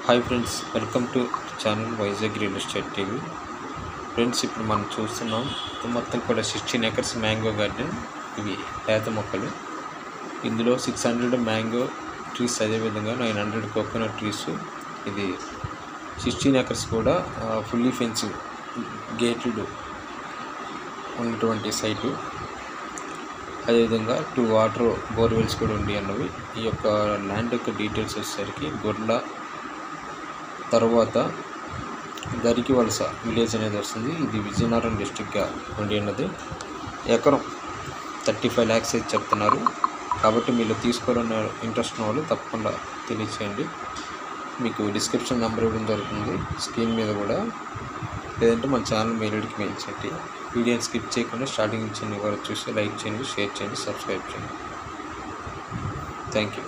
Hi friends, welcome to channel Vizag real estate TV. Friends, ఇప్పుడు మనం చూస్తున్నాం మొత్తం కూడా 16 acres మ్యాంగో గార్డెన్. ఇవి లేత మొక్కలు. ఇందులో 600 మ్యాంగో ట్రీస్, అదేవిధంగా 900 కోకోనట్ ట్రీస్. ఇది 16 acres కూడా ఫుల్లీ ఫెన్సింగ్ గేటెడ్ ఉన్నటువంటి సైటు. అదేవిధంగా 2 వాటర్ బోర్వెల్స్ కూడా ఉండి అన్నవి. ఈ యొక్క ల్యాండ్ యొక్క డీటెయిల్స్ వచ్చేసరికి గొర్ల తర్వాత దరికి వలస విలేజ్ అనేది వస్తుంది. ఇది విజయనగరం డిస్టిక్గా ఉండి ఉన్నది. ఎకరం 35 lakhs అయితే చెప్తున్నారు. కాబట్టి మీరు తీసుకోవాలన్న ఇంట్రెస్ట్ ఉన్న వాళ్ళు తప్పకుండా తెలియచేయండి. మీకు డిస్క్రిప్షన్ నెంబర్ ఇవ్వడం జరుగుతుంది, స్క్రీన్ మీద కూడా. లేదంటే మన ఛానల్ మెయిల్కి మెయిల్ చేయండి. వీడియోని స్కిప్ చేయకుండా స్టార్టింగ్ నుంచి వరకు చూసి లైక్ చేయండి, షేర్ చేయండి, సబ్స్క్రైబ్ చేయండి. Thank you.